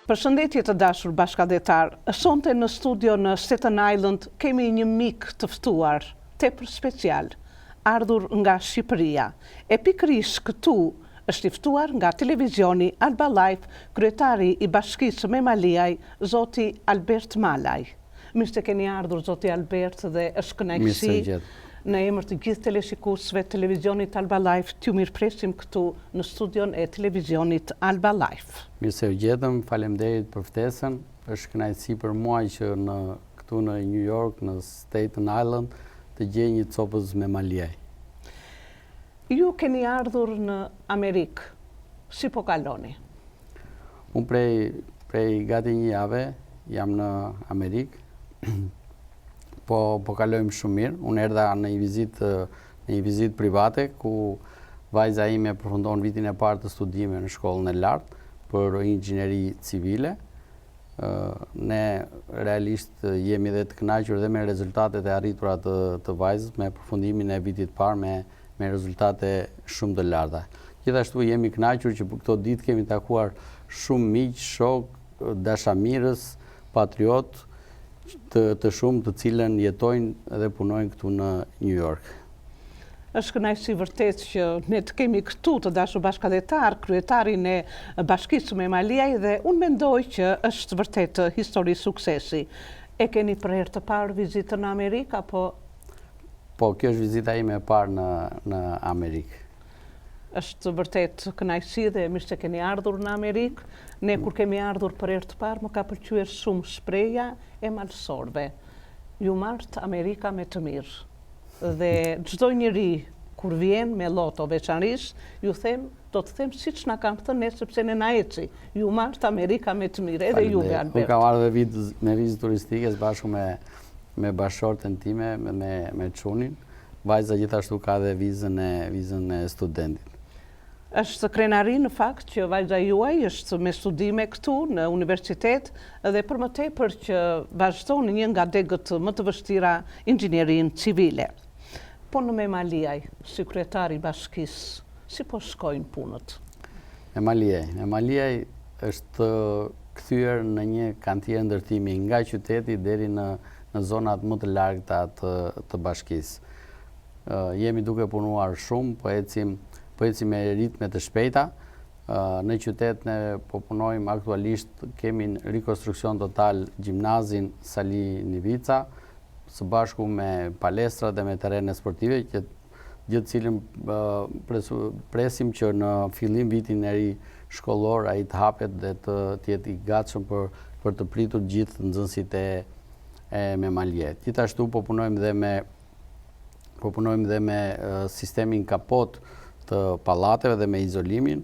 Përshëndetje të dashur bashkëdhetar. Sonte në studio në Staten Island kemi një mik të ftuar, tepër special, ardhur nga Shqipëria. E pikërisht këtu është i ftuar nga televizioni Alba Life, kryetari i Bashkisë Memaliaj, zoti Albert Malaj. Mirë se keni ardhur, zoti Albert, dhe është kënaqësi në emër të gjithë teleshikuesve të televizionit Alba Life, t'ju mirëpresim këtu në studion e televizionit Alba Life. Mirë se u gjetëm, faleminderit për ftesën. Është kënaqësi për mua që këtu në New York, në Staten Island, të gjej një copës Memaliaj. Ju keni ardhur në Amerikë. Si po kaloni? Unë prej gati një jave jam në Amerikë. Po kalojmë shumë mirë. Unë erdha në një vizitë private ku vajza ime përfundon vitin e parë të studime në shkollën e lartë për inxhinieri civile. Ne realisht jemi dhe të kënaqur dhe me rezultatet e arritura të vajzës, me përfundimin e vitit parë me rezultate shumë të larta. Gjithashtu jemi kënaqur që për këto ditë kemi takuar shumë miq, shok, dashamirës, patriot të shumë të cilën jetojnë dhe punojnë këtu në New York. Është kënaqësi vërtet që ne të kemi këtu të dashur bashkëdhetar, kryetarin e Bashkisë Memaliaj, dhe unë mendoj që është vërtet histori suksesi. E keni për herë të parë vizitën në Amerikë apo? Po, kjo është vizita ime e parë në Amerikë. Është vërtet kënaqësi dhe mirë se keni ardhur në Amerikë. Ne kur kemi ardhur për herë të parë, më ka pëlqyer shumë shpreha e malsorëve. Ju mart Amerika me të mirë. Dhe çdo njeri kur vjen me loto veçanërisht, do të them siç na kanë thënë ne, sepse ne na eci. Ju mart Amerika me të mirë, edhe juve Albert. Unë kam ardhur me vizë turistike bashkë me bashortën time, me çunin. Vajza gjithashtu ka dhe vizën e studentit. Është krenari në fakt që vajza juaj është me studime këtu në universitet dhe për më tepër që vazhdon një nga degët më të vështira, inxhinierin civile. Po në Memaliaj, si kryetari i bashkisë, si po shkojnë punët? Memaliaj është kthyer në një kantier ndërtimi nga qyteti deri në zonat më të largëta të bashkisë. Jemi duke punuar shumë, po ecim me ritme të shpejta. Në qytet ne po punojmë aktualisht, kemi në rikonstruksion total gjimnazin Sali Nivica, së bashku me palestra dhe me terene sportive, gjithë cilën presim që në fillim vitin e ri shkollor ai të hapet dhe të jetë i gatshëm për të pritur gjithë nxënësit e Memaliajt. Gjithashtu po punojmë dhe me sistemin kapot të pallateve dhe me izolimin,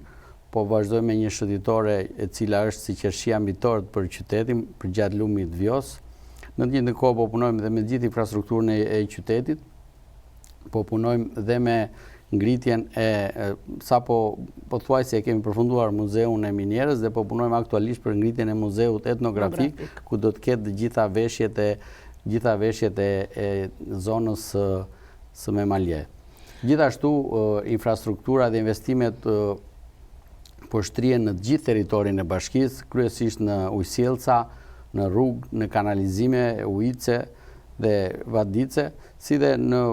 po vazhdojmë me një shëtitore e cila është si qershia mbitor për qytetin, për gjatë lumit Vjos. Në të njëjtën kohë po punojmë dhe me gjithë infrastrukturën e qytetit, po punojmë dhe me ngritjen sapo pothuajse kemi përfunduar muzeun e minierës dhe po punojmë aktualisht për ngritjen e muzeut etnografik, ku do të ketë gjitha veshjet e zonës së Memaliajt. Gjithashtu, infrastruktura dhe investimet po shtrihen në gjithë territorin e bashkisë, kryesisht në ujësjellca, në rrugë, në kanalizime, ujitse dhe vadice, si dhe në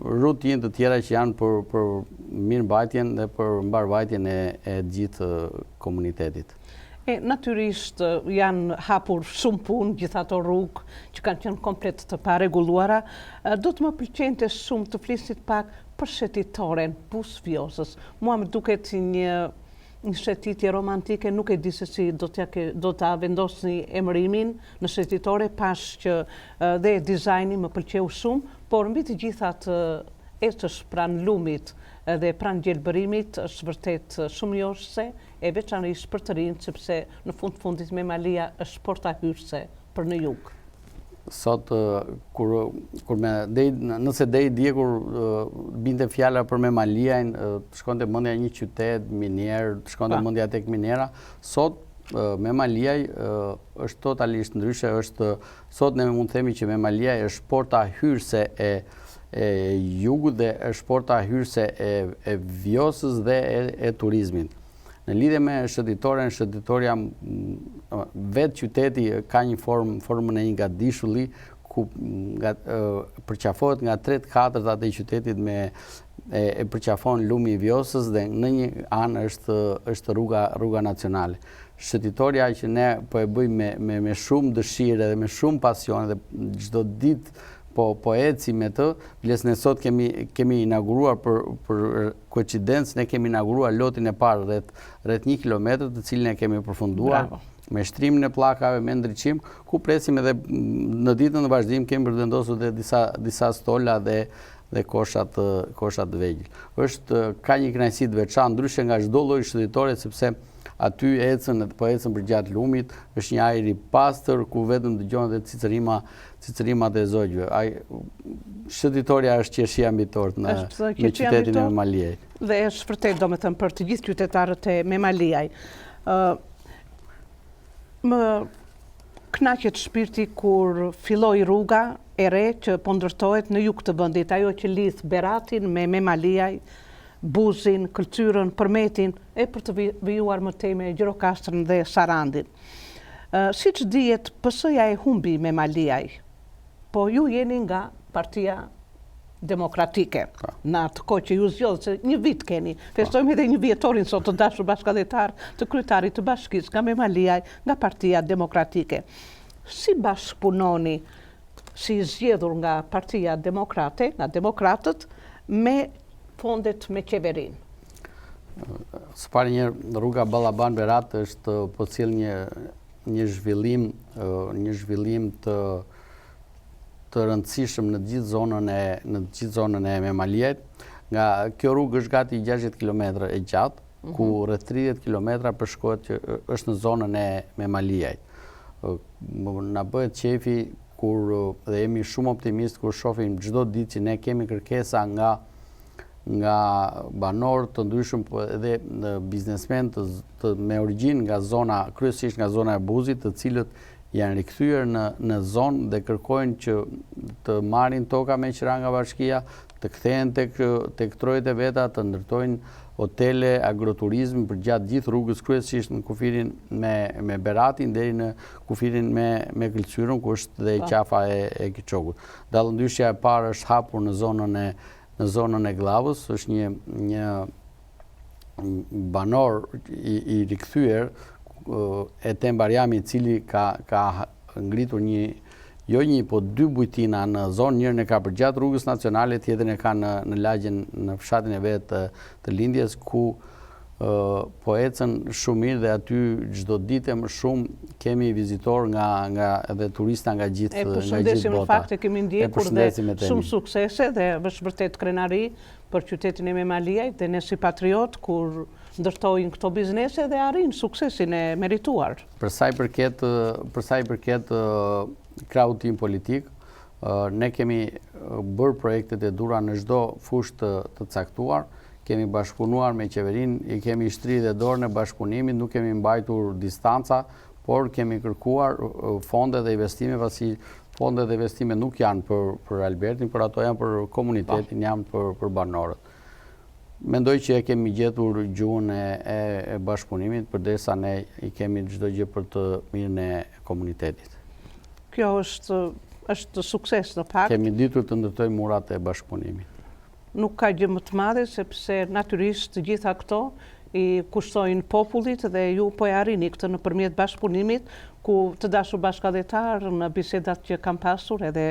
rrugë të tjera që janë për mirëmbajtjen dhe për mbarvajtjen e gjithë komunitetit. Natyrisht janë hapur shumë punë, gjithë ato rrugë që kanë qenë komplet të paregulluara. Do të më pëlqente shumë të flisit pak për shëtitoren Bus Vjosës. Mua më duket një shëtitje romantike, nuk e di se si do ta vendosni emërimin në shëtitore, pash që dhe dizajni më pëlqeu shumë, por mbi të gjithat ecësh pranë lumit dhe pranë gjelbërimit është vërtet shumë jorse, e veçanërisht për të rinj, sepse në fundit Memalia është porta hyrëse për në jug. Sot, nëse deri dje kur binte fjala për Memaliajn, të shkonte mendja një qytet minier, të shkonte mendja tek minera, sot Memaliaj është totalisht ndryshe, sot ne mund të themi që Memaliaj është porta hyrëse e jugut dhe është porta hyrëse e Vjosës dhe e turizmit. Në lidhje me shëndetoria vetë qyteti ka një formën e një gatdishulli ku përqafohet nga 3/4 e qytetit e përqafon lumi i Vjosës dhe në një anë është rruga nacionale. Shëndetoria që ne po e bëjmë me shumë dëshirë dhe me shumë pasion dhe çdo ditë po eci me të, vles ne sot kemi inauguruar për koincidencë, ne kemi inauguruar lotin e parë rreth 1 kilometër, të cilin e kemi përfunduar me shtrimin e pllakave, me ndriçim, ku presim edhe në ditën e vazhdim kemi vendosur dhe disa stola dhe koshat vegjël. Ka një kënaqësi të veçantë ndryshe nga çdo lloj shëndetore sepse aty po ecën për gjatë lumit, është një ajër i pastër ku vetëm dëgjohen dhe cicërimat e zogjve. Shëndetoria është qershia mbitor në qytetin e Memaliajit. Dhe është vërtet, domethënë, për të gjithë qytetarët e Memaliaj. Më kënaqet shpirti kur filloi rruga e re që po ndërtohet në jug të vendit, ajo që lidh Beratin me Memaliaj, Buzin, Këlqyrën, Përmetin, e për të vijuar më tej me Gjirokastrën dhe Sarandin. Siç dihet, PS-ja e humbi Memaliaj, po ju jeni nga Partia Demokratike. Në atë kohë që ju zgjodhët, se një vit keni. Festojmë edhe një vjetorin sot të dashur bashkëdhetar të kryetarit të bashkisë nga Memaliaj, nga Partia Demokratike. Si bashkëpunoni, si zgjedhur nga Partia Demokrate, nga Demokratët, me fondet me qeverin? Së pari rruga Ballaban Berat është po sjell një zhvillim të rëndësishëm në gjithë zonën e Memaliajit. Nga kjo rrugë është gati 60 km e gjatë, ku rreth 30 km përshkohet që është në zonën e Memaliajit. Na bëhet qefi dhe jemi shumë optimist kur shohim çdo ditë që ne kemi kërkesa nga banorë të ndryshëm edhe biznesmen me origjinë nga zona, kryesisht nga zona e Buzit, të cilët janë rikthyer në zonë dhe kërkojnë që të marrin toka me qira nga bashkia, të kthehen tek trojet e veta, të ndërtojnë hotele, agroturizm për gjatë gjithë rrugës, kryesisht në kufirin me Beratin deri në kufirin me Këlqyrën, ku është dhe qafa e Kiçokut. Dallëndyshja e parë është hapur në zonën e Glavës, është një banor i rikthyer, Etem Barjami, i cili ka ngritur jo një, po 2 bujtina në zonë, njërën e ka për gjatë rrugës nacionale, tjetërën e ka në lagjen, në fshatin e vetë të Lindjes, ku po ecën shumë mirë dhe aty çdo ditë më shumë kemi vizitor edhe turista nga gjithë bota. Përshëndesim në fakt e kemi ndjekur dhe shumë suksese dhe është vërtet krenari për qytetin e Memaliajit dhe ne si patriot kur ndërtojnë këto biznese dhe arrin suksesin e merituar. Për sa i përket krahut tim politik, ne kemi bërë projektet e dura në çdo fushë të caktuar. Kemi bashkëpunuar me qeverin, i kemi shtrirë dhe dorën e bashkëpunimit, nuk kemi mbajtur distanca, por kemi kërkuar fonde dhe investime, pasi fonde dhe investime nuk janë për Albertin, por ato janë për komunitetin, janë për banorët. Mendoj që e kemi gjetur gjuhën e bashkëpunimit, përderisa ne i kemi çdo gjë për të mirën e komunitetit. Kjo është sukses në fakt. Kemi ditur të ndërtojmë murat e bashkëpunimit. Nuk ka gjë më të madhe, sepse natyrisht të gjitha këto i kushtojnë popullit dhe ju po e arrini këtë nëpërmjet bashkëpunimit, ku të dashur bashkëdhetar në bisedat që kam pasur edhe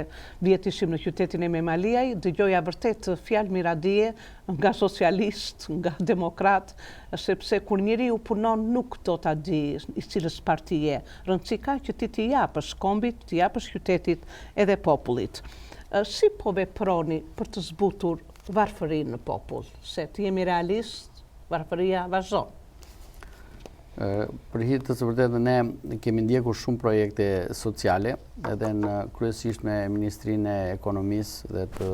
vjetishim në qytetin e Memaliaj, dëgjoja vërtet fjalë miradije nga socialist, nga demokrat, sepse kur njeriu punon nuk do ta di i cilës partie. Rëndësi ka që ti t'i japësh kombit, t'i japësh qytetit edhe popullit. Si po veproni për të zbutur varfërinë në popull, se të jemi realist, varfëria vazhdon? Për hir të së vërtetë ne kemi ndjekur shumë projekte sociale, edhe kryesisht me Ministrinë e Ekonomisë dhe të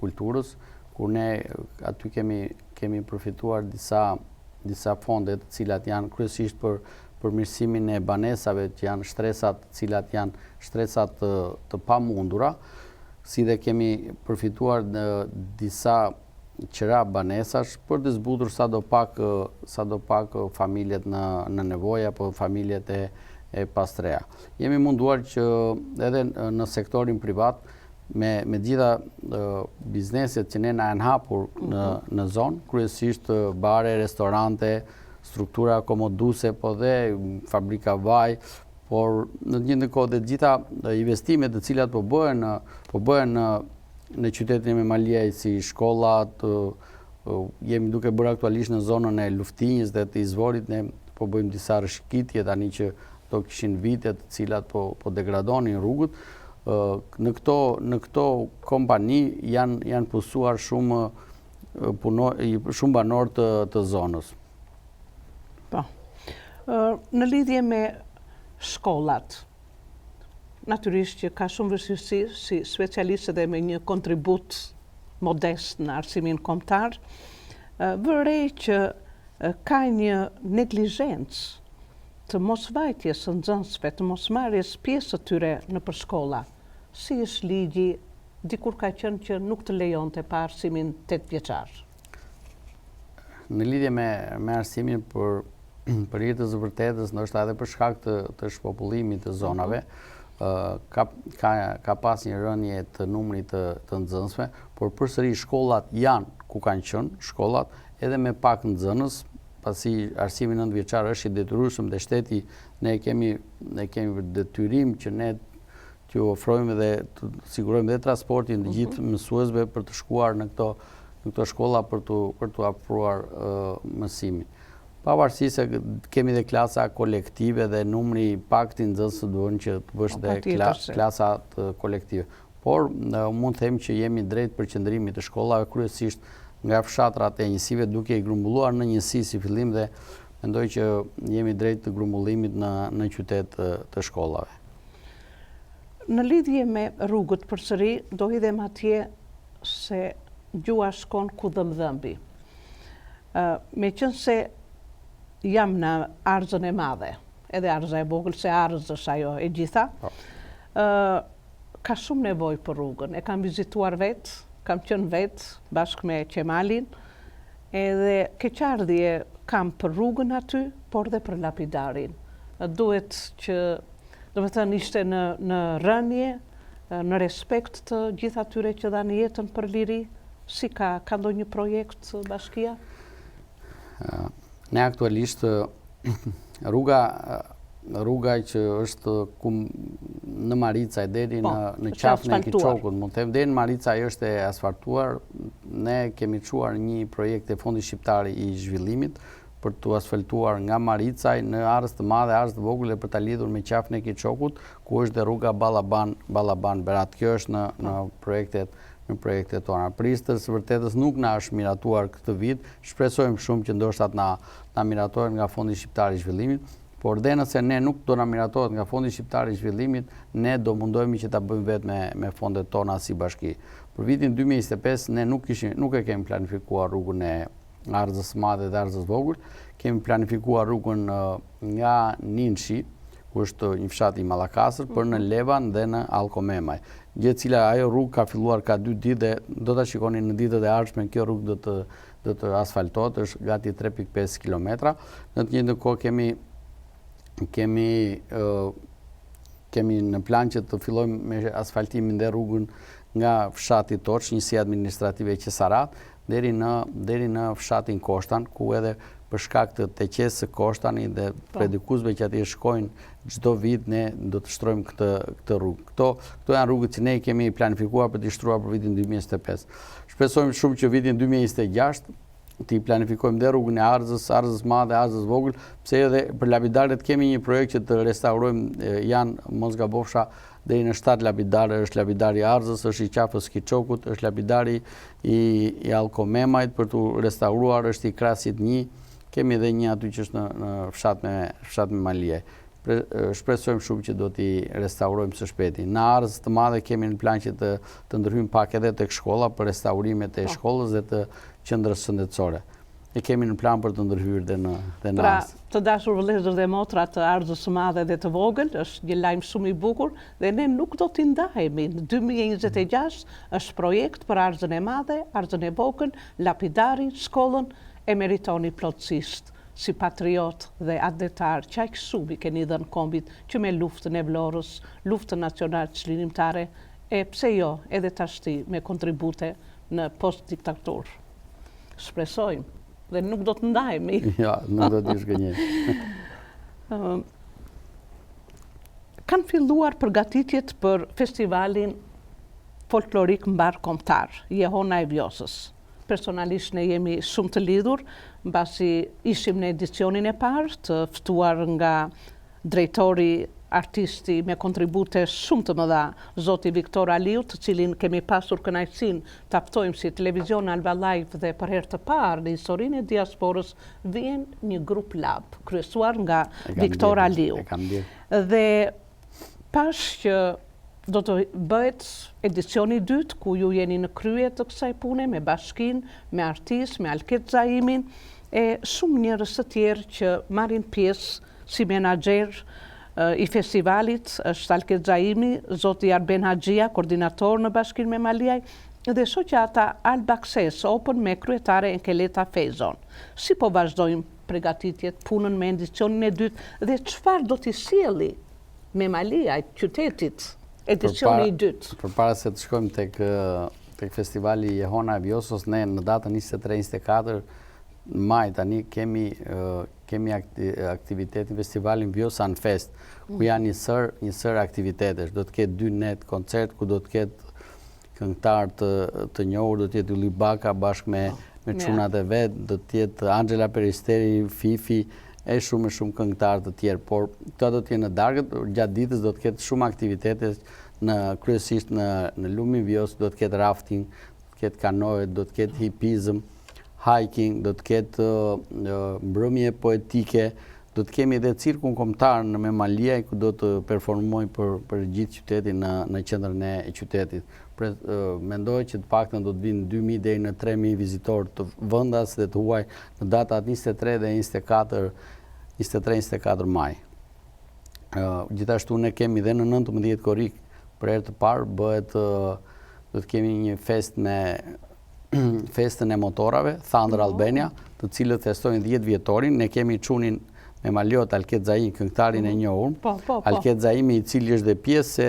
Kulturës, ku ne aty kemi përfituar disa fonde të cilat janë kryesisht për përmirësimin e banesave që janë shtresat, cilat janë shtresat të pamundura, si dhe kemi përfituar në disa qëra banesash për të zbutur sa do pak familjet në nevojë apo familjet e pastreja. Jemi munduar që edhe në sektorin privat, me gjitha bizneset që ne na janë hapur në zonë, kryesisht bare, restorante, struktura akomoduse, po dhe fabrika vaj, por në të njëjtën kohë dhe gjitha investimet të cilat po bëhen në qytetin e Maliaj, si shkollat, jemi duke bërë aktualisht në zonën e Luftinjës dhe të Izvorit, ne po bëjmë disa rishikitje tani që do kishin vitet të cilat po degradonin rrugët. Në këto kompani janë pusuar shumë banor të zonës. Po. Në lidhje me shkollat, natyrisht që ka shumë vështirësi si specialiste dhe me një kontribut modest në arsimin kombëtar, vëre që ka një neglizhencë të mosvajtjes së nxënësve, të mosmarrjes pjesë të tyre në për shkolla. Si është ligji, dikur ka qenë që nuk të lejonte pa arsimin 8 vjeçar. Në lidhje me arsimin për jetës së vërtetës, ndoshta edhe për shkak të shpopullimit të zonave, ka pas një rënje të numrit të nxënësve, por përsëri shkollat janë ku kanë qenë, shkollat edhe me pak nxënës, pasi arsimi 9 vjeçar është i detyrueshëm dhe shteti ne kemi detyrim që ne të ofrojmë dhe të sigurojmë dhe transportin të gjithë mësuesve për të shkuar në këto shkolla për të afruar mësimin. Pavarësisht se kemi dhe klasa kolektive dhe numri pak të nxënësve duhen që të bësh dhe klasat kolektive. Por mund të them që jemi drejt përqendrimit të shkollave kryesisht nga fshatrat e njësive, duke i grumbulluar në njësi si fillim dhe mendoj që jemi drejt të grumbullimit në qytet të shkollave. Në lidhje me rrugët përsëri, do hidhem atje se gjua shkon ku dhëmbi. Meqense jam në arzën e madhe, edhe arza e vogël, se arzë është ajo e gjitha, ka shumë nevojë për rrugën. E kam vizituar vetë, kam qenë vetë bashkë me Qemalin, edhe keqardhje kam për rrugën aty, por dhe për lapidarin. Duhet që, do me thënë, ishte në rënje, në respekt të gjitha atyre që dhanë jetën për liri, si ka ndonjë projekt bashkia? Ne aktualisht rruga që është në Maricaj deri në qafën e Kiçokut, mund të them, deri në Maricaj është e asfaltuar. Ne kemi çuar një projekt e Fondit Shqiptar i Zhvillimit për të asfaltuar nga Maricaj në Arës të Madhe, Arës të Vogël për ta lidhur me qafën e Kiçokut, ku është dhe rruga Ballaban Berat. Kjo është në projektet tona. Pristës së vërtetës nuk na është miratuar këtë vit. Shpresojmë shumë që ndoshta na miratohet nga Fondi Shqiptar i Zhvillimit, por dhe nëse ne nuk do na miratohet nga Fondi Shqiptar i Zhvillimit, ne do mundohemi që ta bëjmë vetë me fondet tona si bashki. Për vitin 2025 ne nuk e kemi planifikuar rrugën e Arzës së Madhe dhe Arzës Vogël, kemi planifikuar rrugën nga Ninshi, ku është një fshat i Mallakasër, për në Levan dhe në Alkomemaj. Gjë cila ajo rrugë ka filluar ka 2 ditë dhe do ta shikoni në ditët e ardhshme kjo rrugë do të asfaltohet, është gati 3.5 kilometra. Në të njëjtën kohë kemi në plan që të fillojmë me asfaltimin dhe rrugën nga fshati Toç, njësi administrative Qesarat, deri në fshatin Koshtan, ku edhe për shkak të teqesës së Koshtanit dhe predikuesve që atje shkojnë çdo vit, ne do të shtrojmë këtë rrugë. Këto janë rrugët që ne kemi planifikuar për të shtruar për vitin 2025. Shpresojmë shumë që vitin 2026 të planifikojmë dhe rrugën e Arzës Madhe, Arzës Vogël, pse edhe për lapidaret kemi një projekt që të restaurojmë, janë mos gabofsha deri në 7 lapidare, është lapidari i Arzës, është i qafës Kiçokut, është lapidari i Alkomemajt për të restauruar, është i Krasit 1, kemi edhe një aty që është në fshat me Maliaj. Shpresojmë shumë që do t'i restaurojmë së shpejti. Në Arzë të Madhe kemi në plan që të ndërhyjmë pak edhe tek shkolla për restaurimet e shkollës dhe të qendrës shëndetësore. e kemi në plan për të ndërhyrë dhe në Pra, rast. të dashur vëllezër dhe motra të Ardhës së Madhe dhe të vogël, është një lajm shumë i bukur dhe ne nuk do t'i ndahemi. Në 2026 është projekt për Ardhën e Madhe, Ardhën e vogël, lapidari, shkollën e meritoni plotësisht si patriot dhe adetar që aq shumë i keni dhënë kombit që me luftën e Vlorës, luftën nacionale çlirimtare e pse jo edhe tashti me kontribute në post-diktaturë. Shpresojmë dhe nuk do të ndahemi. Ja, nuk do t'i shgënjej. Kanë filluar përgatitjet për festivalin folklorik mbar kombëtar, Jehona e Vjosës. Personalisht ne jemi shumë të lidhur, mbasi ishim në edicionin e parë, të ftuar nga drejtori artisti me kontribute shumë të mëdha, zoti Viktor Aliu, të cilin kemi pasur kënaqësinë ta ftojmë si televizion Alba Live dhe për herë të parë në historinë e diasporës vjen një grup lab, kryesuar nga Viktor Aliu. Dhe pash që do të bëhet edicioni i dytë, ku ju jeni në krye të kësaj pune, me bashkinë, me artist, me Alket Zaimin, e shumë njerëz të tjerë që marrin pjesë si menaxher i festivalit, është Alket Zaimi, zoti Arben Haxhia, koordinator në Bashkinë me Maliaj, dhe shoqata Alba Access Open me kryetare Enkeleta Fezon. Si po vazhdojmë përgatitjet, punën me edicionin e dytë dhe çfarë do t'i sjelli me Maliaj, qytetit, edicioni i dytë? Përpara se të shkojmë tek festivali Jehona e Vjosës, ne në datën 23-24 maj tani kemi aktivitetin festivalin Vjosan Fest, ku janë një sër aktivitetesh. Do të ketë 2 net koncert, ku do të ketë këngëtar të njohur, do të jetë Ylli Baka bashkë me çunat e vet, do të jetë Angela Peristeri, Fifi, e shumë këngëtar të tjerë, por këto do të jenë në darkët, gjatë ditës do të ketë shumë aktivitete kryesisht në lumin Vjos, do të ketë rafting, do të ketë kanoe, do të ketë hipizëm, hiking, do të ketë mbrëmje poetike, do të kemi edhe cirkun kombëtar në Memaliaj, ku do të performoj për gjithë qytetin në qendrën e qytetit. Mendoj që të paktën do të vinë 2.000 deri në 3.000 vizitorë të vendas dhe të huaj në datat 23 dhe 23-24 maj. Gjithashtu ne kemi dhe në 19 korrik, për herë të parë do të kemi një festën e motorave, Thunder Albania, të cilët festojnë 10 vjetorin. Ne kemi çunin me Maliot Alket Zaimi, këngëtarin e njohur. Alket Zaimi, i cili është dhe pjesë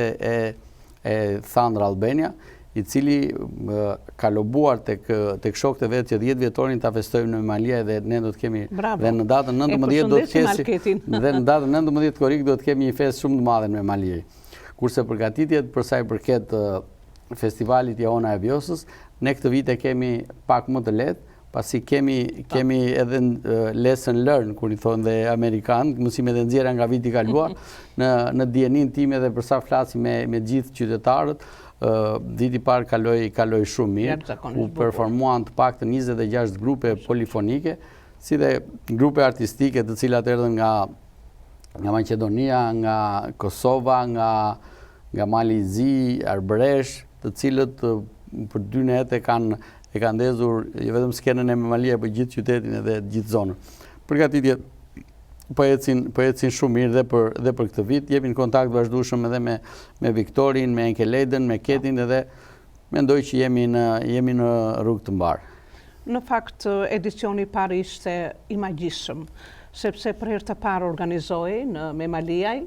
e Thunder Albania, i cili ka lobuar tek shokët e vet që 10 vjetorin ta festojmë në Maliaj dhe ne do të kemi dhe në datën 19 do të kemi dhe në datën 19 korrik do të kemi një festë shumë të madhe në Maliaj. Kurse përgatitjet për sa i përket festivalit Jehona e Vjosës, ne këtë vit e kemi pak më të lehtë, pasi kemi edhe lesson learn, kur i thonë dhe amerikanë, mësime dhe nxjerra nga viti kaluar, në dijenin time dhe përsa flasim me gjithë qytetarët, viti parë kaloi shumë mirë, u performuan të paktën 26 grupe polifonike, si dhe grupe artistike të cilat erdhën nga Maqedonia, nga Kosova, nga Malizi, Arbëresh, të cilët për 2 nete e kanë ndezur jo vetëm skenën e Memalia, për gjithë qytetin edhe gjithë zonën. Përgatitjet po ecin shumë mirë dhe për këtë vit. Jemi në kontakt vazhdueshëm edhe me Viktorin, me Enkeleden, me Ketin, edhe mendoj që jemi në rrugë të mbarë. Në fakt, edicioni parë ishte i magjishëm, sepse për herë të parë organizoi në Memaliaj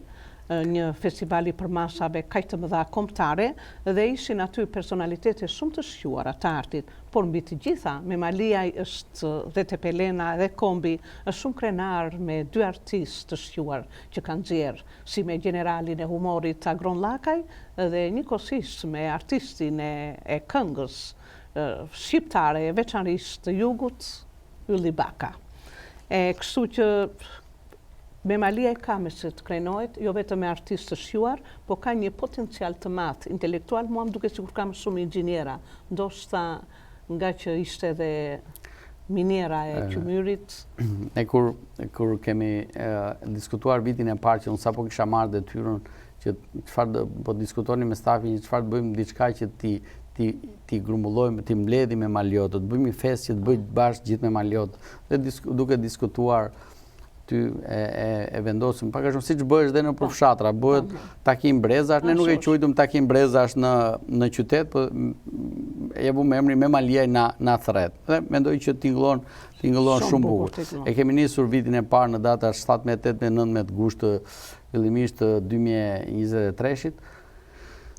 një festivali për masave kaq të mëdha kombëtare dhe ishin aty personalitete shumë të shquara të artit, por mbi të gjitha Memaliaj është dhe Tepelena dhe Kombi është shumë krenar me 2 artistë të shquar që kanë nxjerrë, si me generalin e humorit Agron Llakaj dhe njëkohësisht me artistin e këngës shqiptare, veçanërisht të jugut, Ylli Baka. Kështu që Memaliaj ka me se të krenohet, jo vetëm me artistë të shquar, po ka një potencial të madh intelektual, mua më duket sikur kam shumë inxhiniera, ndoshta nga që ishte edhe miniera e Qymyrit. Ne kur kemi diskutuar vitin e parë që unë sapo kisha marrë detyrën që çfarë po diskutonin me stafin, çfarë të bëjmë diçka që ti grumbullojmë, ti mbledhim me maliotët, bëjmë një festë që të bëjë bashkë gjithë me maliotët, dhe duke diskutuar ty e vendosim pak a shumë siç bëhesh dhe në përfshatra, bëhet takim brezash, ne nuk e quajtum takim brezash në qytet, po e vëmë emrin me Malia na thret. Dhe mendoj që tingëllon shumë bukur. E kemi nisur vitin e parë në data 17-18-19 gusht fillimisht të 2023-shit.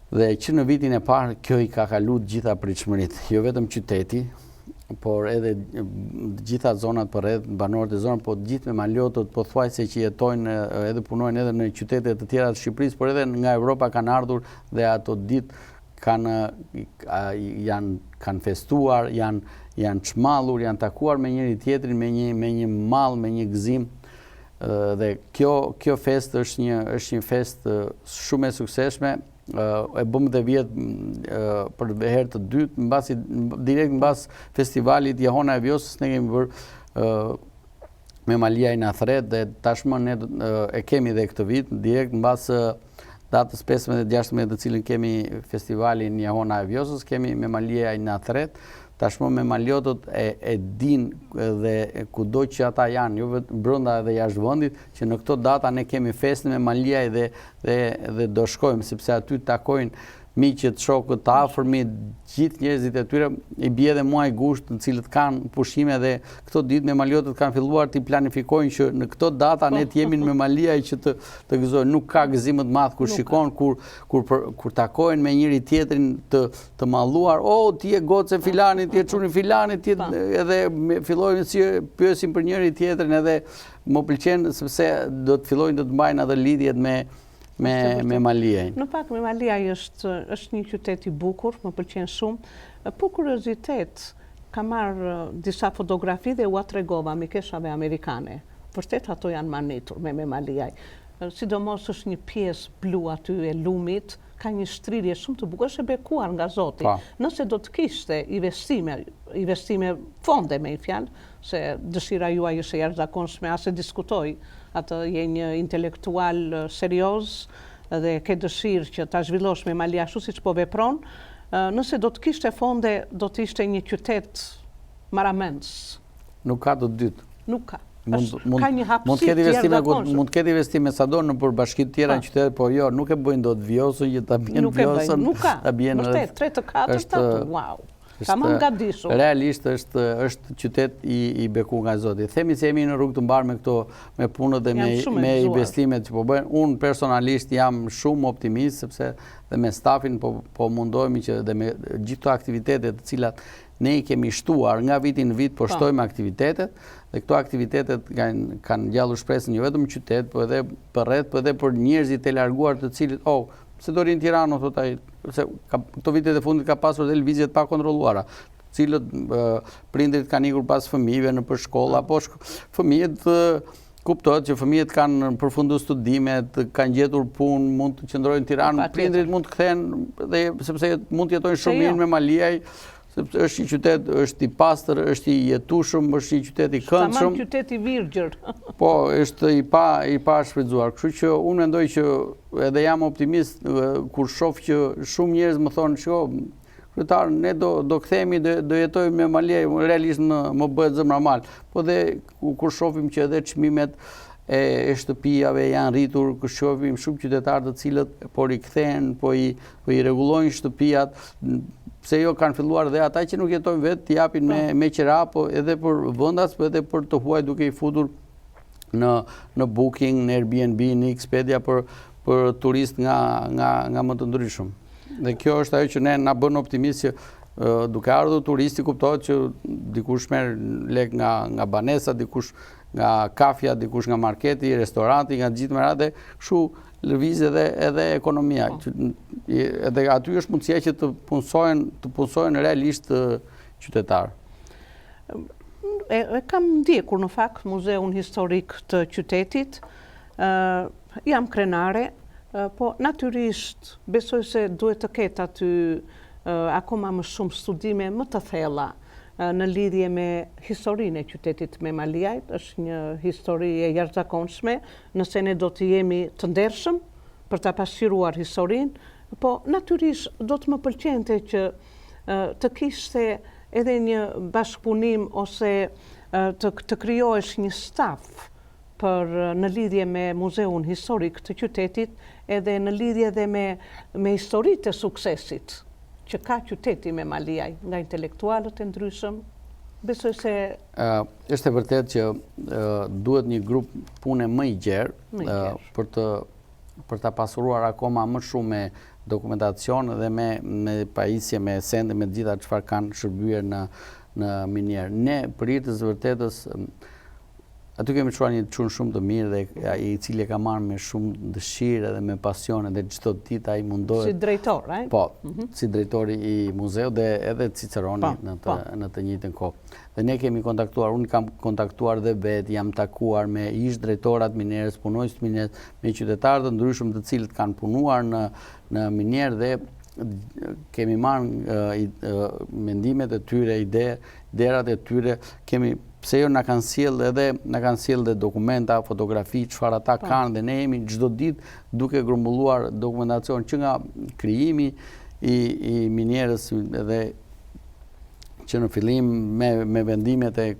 Dhe që në vitin e parë kjo i ka kalu gjitha pritshmëritë, jo vetëm qyteti, por edhe gjitha zonat përreth, banorët e zonat, po gjithë me maliotët, po thuajse që jetojnë edhe punojnë edhe në qytetet të tjera të Shqipërisë, por edhe nga Evropa kanë ardhur dhe ato ditë kanë festuar, janë çmallur, janë takuar me njëri tjetrin, me një mall, me një gëzim. Dhe kjo festë është një festë shumë e suksesshme. E bëm dhe vjet për herë të dytë, direkt mbas festivalit Jehona e Vjosës, ne kemi bërë me Malia i na thret dhe tashmë ne e kemi dhe këtë vit, direkt mbas datës 15-16 të cilën kemi festivalin Jehona e Vjosës, kemi me Malia i na thret. Tashmë me maliotët e din dhe kudo që ata janë, jo vetëm brenda dhe jashtë vendit, që në këto data ne kemi festën me Malia dhe do shkojmë, sepse aty takojnë miqët, shokët, të afërmit, gjithë njerëzit e tyre, i bie dhe muaj gusht në cilët kanë pushime dhe këto ditë me maliotët kanë filluar të planifikojnë që në këto data ne të jemi me Malia që të gëzojnë. Nuk ka gëzim të madh kur shikon, kur takojnë me njëri tjetrin të malluar, ti je goce filani, ti je çuni filani, edhe fillojnë si pyesin për njëri tjetrin edhe më pëlqen sepse do të fillojnë të mbajnë edhe lidhjet me Maliajin. Në pak me Maliaj është një qytet i bukur, më pëlqen shumë. Për kuriozitet, ka marrë disa fotografi dhe ua tregova mikeshave amerikane. Vërtet ato janë manitur me Maliaj. Sidomos është një pjesë blu aty e lumit, ka një shtrirje shumë të bukur, është e bekuar nga Zoti. Nëse do të kishte investime fonde me i fjalë, se dëshira juaj është e jashtëzakonshme, as e diskutoj, atë je një intelektual serioz dhe ke dëshirë që ta zhvillosh me Malia ashtu siç po vepron, nëse do të kishte fonde, do të ishte një qytet maramendës. Nuk ka të dytë. Nuk ka. Ka një hapësirë të jashtëzakonshme. Mund të ketë investime sado në përbashkitë tjera në qytetet, po jo, nuk e bëjnë dot Vjosën, që ta bjen Vjosën. Nuk ka. Vërtet, 3-4, wow. Ka më nga dishu. Realisht është qytet i beku nga Zoti. Themi se jemi në rrugë të mbarë me këto, me punët dhe me investimet që po bëjnë. Unë personalisht jam shumë optimist, sepse dhe me stafin po mundohemi që dhe me gjithë aktivitetet të cilat ne i kemi shtuar nga vitin në vit, po shtojmë aktivitetet, dhe këto aktivitetet kanë gjallur shpresën jo vetëm qytet, po edhe përreth, po edhe për njerëzit e larguar të cilit, se do rinë Tirano, se këto vitet e fundit ka pasur dhe lëvizjet pa kontrolluara, cilët prindrit kanë ikur pas fëmijëve në për shkolla, po fëmijët kuptohet që fëmijët kanë përfunduar studimet, kanë gjetur punë, mund të qëndrojnë në Tiranë, prindrit mund të kthehen dhe sepse mund të jetojnë shumë mirë me Maliaj, sepse është një qytet, është i pastër, është i jetueshëm, është një qytet i këndshëm. Tamam qytet i virgjër. Po, është i pa shfrytzuar. Kështu që unë mendoj që edhe jam optimist kur shoh që shumë njerëz më thonë që kryetar, ne do kthehemi, do jetojmë me Maliaj, realisht më bëhet zemra mal. Po dhe kur shohim që edhe çmimet e shtëpijave janë rritur, kur shohim shumë qytetarë të cilët po rikthehen, po i rregullojnë shtëpijat, pse jo kanë filluar dhe ata që nuk jetojnë vetë t'i japin me qira, po edhe për vendas, po edhe për të huaj duke i futur në Booking, në Airbnb, në Expedia për turist nga më të ndryshëm. Dhe kjo është ajo që ne na bën optimist që duke ardhur turisti kuptohet që dikush merr lek nga banesa, dikush nga kafja, dikush nga marketi, restoranti, nga gjithë merat dhe kështu lëviz edhe ekonomia. Edhe aty është mundësia që të punsojnë realisht qytetarë. E kam ndjekur në fakt muzeun historik të qytetit, jam krenare, po natyrisht besoj se duhet të ketë aty akoma më shumë studime më të thella në lidhje me historinë e qytetit me Maliajt. Është një histori e jashtëzakonshme, nëse ne do të jemi të ndershëm për ta pasqyruar historinë, po natyrisht do të më pëlqente që të kishte edhe një bashkëpunim ose të krijohesh një staf në lidhje me Muzeun Historik të qytetit edhe në lidhje dhe me historitë e suksesit që ka qyteti me Maliaj nga intelektualët e ndryshëm. Besoj se... Është e vërtet që duhet një grup pune më i gjerë për ta pasuruar akoma më shumë me dokumentacion dhe me pajisje, me sende, me gjitha çfarë kanë shërbyer në minierë. Ne, për hir të vërtetës, aty kemi çuar një çun shumë të mirë dhe i cili ka marrë me shumë dëshirë dhe me pasion dhe çdo ditë ai mundohet. Si drejtor, Po, si drejtori i muzeut dhe edhe Ciceroni në të njëjtën kohë. Dhe ne kemi kontaktuar, unë kam kontaktuar dhe vetë, jam takuar me ish drejtorat minierës, punojës të minierës, me qytetarë të ndryshëm të cilët kanë punuar në minierë dhe kemi marrë mendimet e tyre, iderat e tyre, pse jo na kanë sjellë dhe dokumenta, fotografi, çfarë ata kanë dhe ne jemi çdo ditë duke grumbulluar dokumentacion që nga krijimi i minierës dhe që në fillim me vendimet e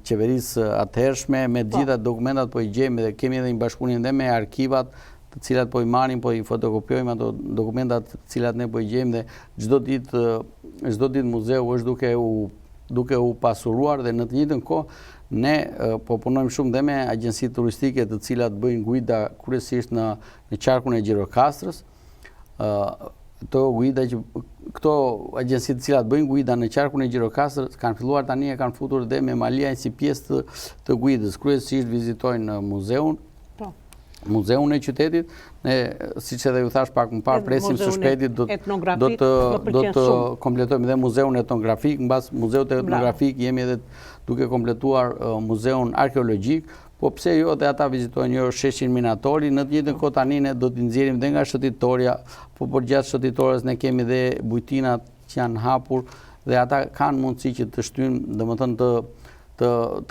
qeverisë atëhershme, me gjitha dokumentat po i gjejmë dhe kemi edhe një bashkëpunim dhe me arkivat të cilat po i marrim, po i fotokopjojmë ato dokumentat të cilat ne po i gjejmë dhe çdo ditë muzeu është duke u pasuruar dhe në të njëjtën kohë ne po punojmë shumë dhe me agjenci turistike të cilat bëjnë guida kryesisht në qarkun e Gjirokastrës. Këto agjenci të cilat bëjnë guida në qarkun e Gjirokastrës kanë filluar tani e kanë futur dhe me Maliaj si pjesë të guidës. Kryesisht vizitojnë muzeun e qytetit. Ne, siç edhe ju thash pak më parë, presim së shpejti do të kompletojmë dhe muzeun etnografik, mbas muzeut etnografik jemi edhe duke kompletuar muzeun arkeologjik, po pse jo dhe ata vizitojnë jo sheshin Minatori, në të njëjtën kohë tani ne do t'i nxjerrim dhe nga shëtitoria, po përgjatë shëtitorës ne kemi dhe bujtinat që janë hapur dhe ata kanë mundësi që të shtyjnë, domethënë të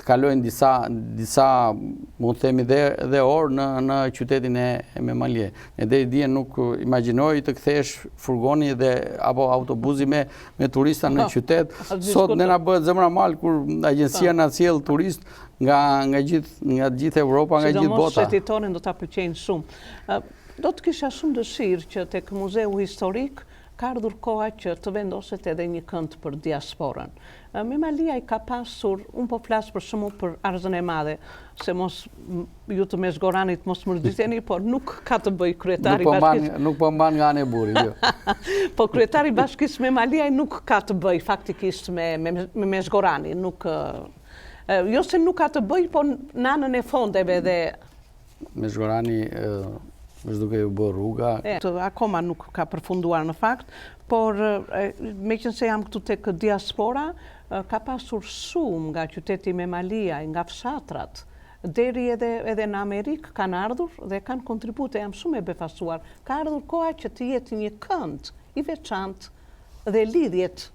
kalojnë disa mund të themi dhe orë në qytetin e Memalje. Ne deri dje nuk imagjinoj të kthesh furgoni apo autobusi me turista në qytet. Sot ne na bëhet zemra mal kur agjencia na sjell turist nga gjithë Europa, nga gjithë bota. Sidomos shëtitorin do ta pëlqejnë shumë. Do të kisha shumë dëshirë që tek Muzeu Historik ka ardhur koha që të vendoset edhe një kënd për diasporën. Memaliaj ka pasur, unë po flas për shembull për Arzën e Madhe, se mos ju të Mezgoranit mos mërziteni, por nuk ka të bëj kryetari bashkisë. Nuk po mban nga anë e Burrit, jo. Po kryetari bashkisë Memaliaj nuk ka të bëj faktikisht me Mezgoranin, nuk jo se nuk ka të bëj, po në anën e fondeve dhe Mezgorani është duke ju bërë rruga. Akoma nuk ka përfunduar në fakt, por meqense jam këtu tek diaspora, ka pasur shumë nga qyteti Memaliaj, nga fshatrat, deri edhe në Amerikë kanë ardhur dhe kanë kontribute, jam shumë e befasuar. Ka ardhur koha që të jetë një kënd i veçantë dhe lidhjet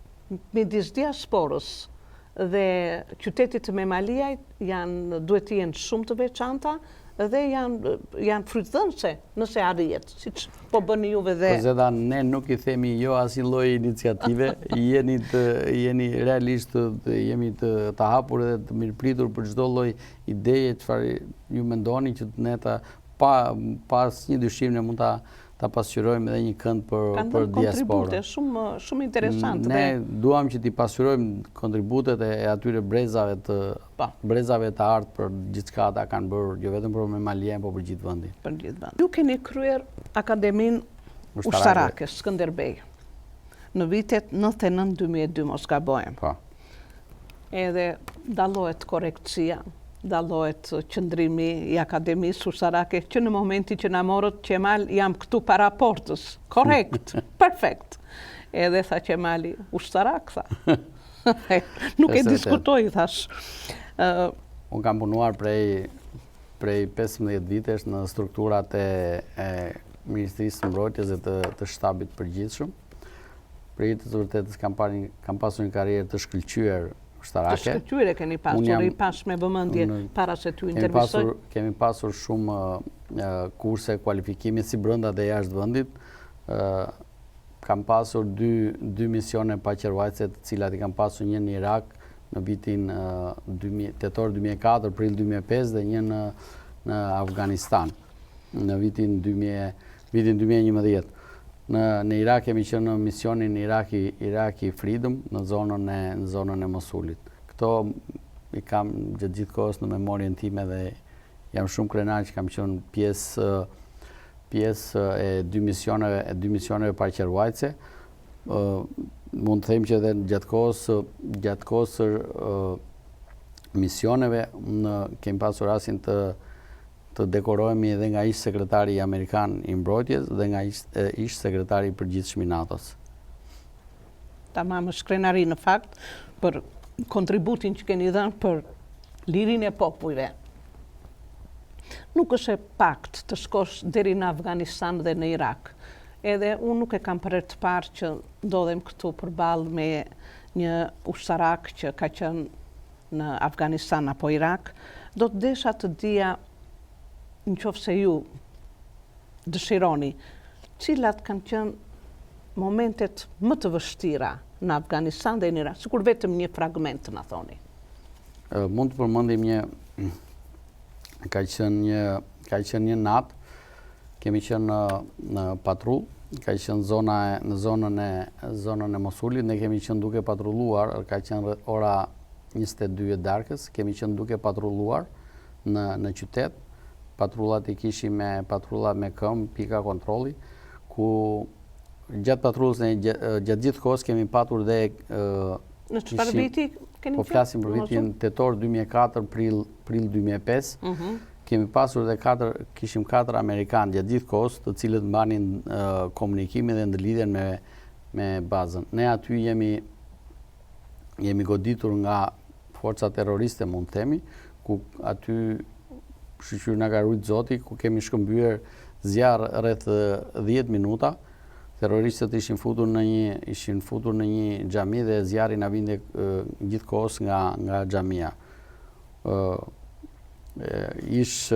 midis diasporës dhe qytetit të Memaliaj duhet të jenë shumë të veçanta dhe janë frytëdhënëse nëse arrihet, siç po bëni juve dhe... Zeda, ne nuk i themi jo asnjë lloj iniciative, jeni realisht, jemi të hapur dhe të mirëpritur për çdo lloj ideje çfarë ju mendoni që ne pas një dyshim ne mund ta pasqyrojmë edhe një kënd për diasporën. Kanë kontribute shumë interesante. Ne duam që t'i pasqyrojmë kontributet e atyre brezave të artë për gjithçka ata kanë bërë, jo vetëm për Memalien, po për gjithë vendin. Ju keni kryer Akademinë Ushtarake Skënderbej në vitet 99-2002, mos gabohem. Po. Edhe dallohet korrektësia, dallohet qëndrimi i Akademisë Ushtarake, që në momenti që na morët Qemal jam këtu para portës. Korrekt, perfekt. Edhe tha Qemali, ushtarak, tha. Nuk e diskutoj, thash. Unë kam punuar prej 15 vitesh në strukturat e Ministrisë Mbrojtjes dhe të shtabit përgjithshëm. Për jetë të vërtetës kam pasur një karrierë të shkëlqyer ushtarake. Të shkëlqyer e keni pasur, i pash me vëmendje para se t'ju intervistoj. Kemi pasur shumë kurse kualifikimi si brenda dhe jashtë vendit. kam pasur dy misione paqërruajtëse, të cilat i kam pasur një në Irak në vitin tetor 2004, prill 2005 dhe një në Afganistan në vitin 2011. Në Irak kemi qenë në misionin Iraki Freedom në zonën e Mosulit. Këto i kam gjatë gjithë kohës në memorien time dhe jam shumë krenar që kam qenë pjesë e dy misioneve paqërruajtëse. Mund të them që edhe gjatë kohës misioneve kemi pasur rasin të dekorohemi edhe nga ish sekretari Amerikan i mbrojtjes dhe nga ish sekretari i përgjithshëm i NATO-s. Tamam, është krenari në fakt për kontributin që keni dhënë për lirinë e popujve. Nuk është e pakt të shkosh deri në Afganistan dhe në Irak. Edhe unë nuk e kam për të parë që ndodhem këtu përballë me një ushtarak që ka qenë në Afganistan apo Irak. Do të desha të dija, nëse ju dëshironi, cilat kanë qenë momentet më të vështira në Afganistan dhe në Irak, sikur vetëm një fragment na thoni. Mund të përmendim ka qenë një natë, kemi qenë në patrull, ka qenë në zonën e Mosulit, ne kemi qenë duke patrulluar, ka qenë ora 22 e darkës, kemi qenë duke patrulluar në qytet. Patrullat i kishim me këmbë, pika kontrolli, ku gjatë patrullës gjatë gjithë kohës kemi patur dhe në çfarë viti keni qenë? Po flasim për vitin tetor 2004, prill 2005. Kemi pasur dhe kishim 4 Amerikanë gjatë gjithë kohës, të cilët mbanin komunikimin dhe ndërlidhjen me bazën. Ne aty jemi goditur nga forca terroriste, mund të themi, ku aty shqyr nga ka rujt Zoti, ku kemi shkëmbyer zjarr rreth 10 minuta. Terroristët ishin futur në një xhami dhe zjarri na vinte gjithkohës nga xhamia. Ish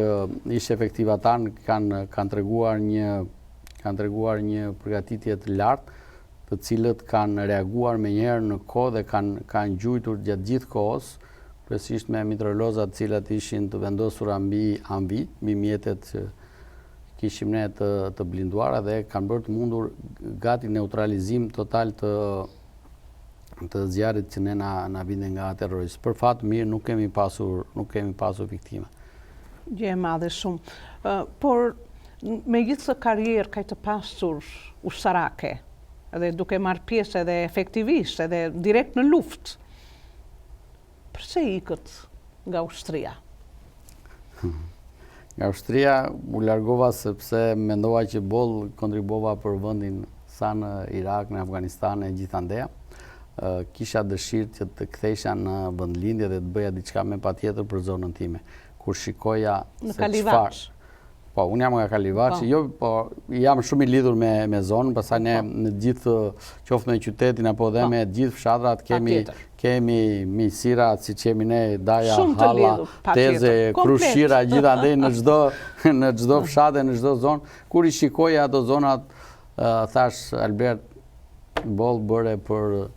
efektivatar kanë treguar një përgatitje të lartë, të cilët kanë reaguar menjëherë në kohë dhe kanë gjujtur gjatë gjithë kohës, kryesisht me mitraillozat të cilat ishin të vendosura mbi mjetet që kishim ne të blinduara dhe kanë bërë të mundur gati neutralizim total të zjarrit që ne na vinte nga terroristë. Për fat mirë nuk kemi pasur viktima. Gjë e madhe shumë. Por me gjithë karrierë ka të pasur ushtarake, edhe duke marrë pjesë edhe efektivisht, edhe direkt në luftë. Pse ikët nga ushtria? Nga ushtria u largova sepse mendova që kontribuova për vendin sa në Irak, në Afganistan e gjithandeja. Kisha dëshirë që të kthesha në vendlindje dhe të bëja diçka me patjetër për zonën time. Kur shikoja në Kalivaç. Po, unë jam nga Kalivaç, po jam shumë i lidhur me zonën, pastaj ne në gjithë qoftë me qytetin apo dhe me gjithë fshatrat kemi misira, si që jemi ne, Daja, Halla, Teze, Krushira, gjithandej në çdo fshatë, në çdo zonë. Kur i shikoja ato zonat, thash Albert Boll bëre për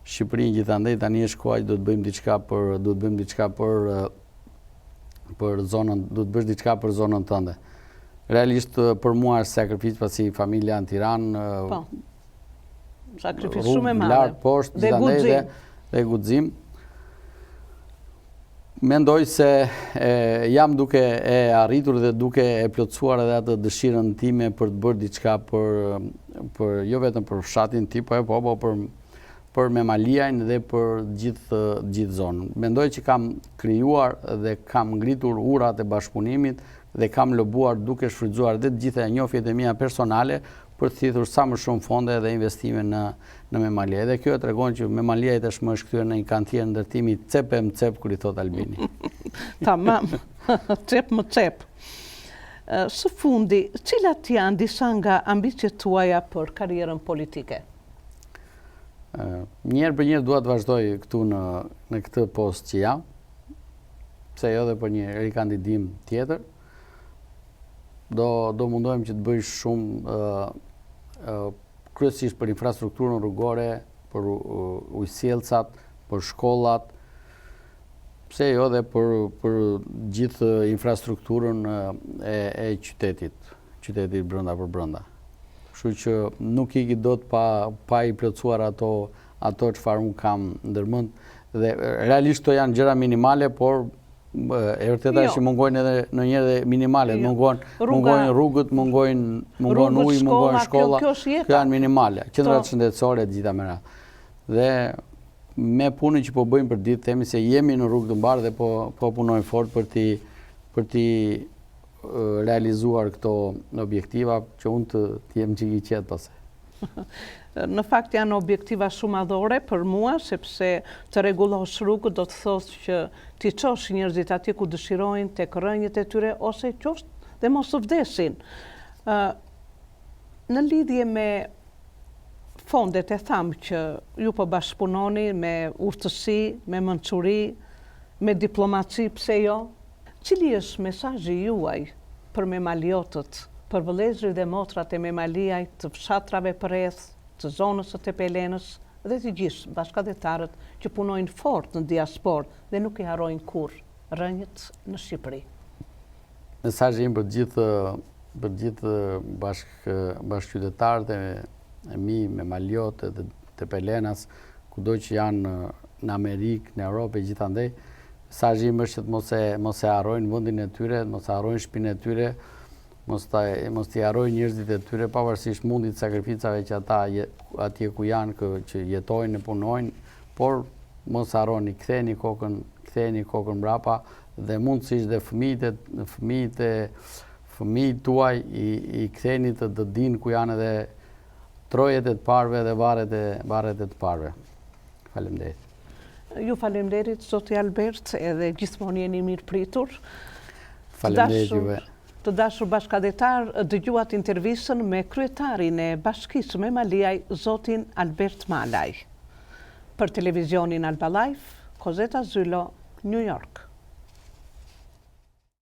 Shqipërinë gjithandej, tani është koha që do të bëjmë diçka për zonën, do të bësh diçka për zonën tënde. Realisht për mua është sakrificë, pasi familja në Tiranë, sakrificë shumë e madhe. Lartë poshtë, gjithandej dhe guxim. Mendoj se jam duke e arritur dhe duke e plotësuar edhe atë dëshirën time për të bërë diçka për jo vetëm për fshatin tim, po për Memaliajnë dhe për gjithë zonën. Mendoj që kam krijuar dhe kam ngritur urat e bashkëpunimit dhe kam lobuar duke shfrytzuar dhe të gjitha njohjet e mia personale për të thithur sa më shumë fonde dhe investime në Memalia. Dhe kjo tregon që Memalia tashmë është kthyer në një kantier ndërtimi cep e mcep, kur i thot Albini. Tamam, cep më cep. Së fundi, cilat janë disa nga ambicjet tuaja për karrierën politike? Njerë për njerë dua të vazhdoj këtu në këtë post që jam, pse jo dhe për një rikandidim tjetër. Do mundohem që të bëj shumë kryesisht për infrastrukturën rrugore, për ujësjellcat, për shkollat, pse jo dhe për gjithë infrastrukturën e qytetit brenda për brenda. Kështu që nuk i dot pa i plotësuar ato çfarë unë kam ndërmend, dhe realisht to janë gjëra minimale, por e vërteta është që mungojnë edhe ndonjëherë minimale, mungojnë rrugët, mungon uji, mungojnë shkolla, kjo janë minimale, qendrat shëndetësore të gjitha me radhë. Dhe me punën që po bëjmë për ditë, themi se jemi në rrugë të mbarë dhe po punojmë fort për t'i realizuar këto objektiva që unë të jem që i qetë pasaj. Në fakt janë objektiva shumë madhore për mua, sepse të rregullosh rrugët do të thotë që ti çosh njerëzit atje ku dëshirojnë, tek rrënjët e tyre, ose qoftë dhe mos të vdesin. Në lidhje me fondet e thamë që ju po bashkëpunoni me urtësi, me mençuri, me diplomaci, pse jo? Cili është mesazhi juaj për memaliotët, për vëllezërit dhe motrat e Memaliaj, të fshatrave përreth, të zonës së Tepelenës dhe të gjithë bashkëdhetarët që punojnë fort në diasporë dhe nuk i harrojnë kurrë rrënjët në Shqipëri? Mesazhi im për gjithë bashkëqytetarët e mi, Memaliot dhe Tepelenas, kudo që janë në Amerikë, në Europë e gjithandej, mesazhi im është që mos e harrojnë vendin e tyre, mos e harrojnë shtëpinë e tyre, mos t'i harrojnë njerëzit e tyre, pavarësisht mundit sakrificave që ata atje ku janë, që jetojnë e punojnë, por mos harroni, ktheni kokën mbrapa, dhe mundësisht dhe fëmijët tuaj i ktheni të dinë ku janë edhe trojet e të parëve dhe varret e të parëve. Faleminderit. Ju faleminderit, zoti Albert, edhe gjithmonë jeni mirë pritur. Faleminderit juve. Të dashur bashkëdhetar, dëgjuat intervistën me kryetarin e Bashkisë Memaliaj, zotin Albert Malaj. Për televizionin Alba Life, Kozeta Zylo, New York.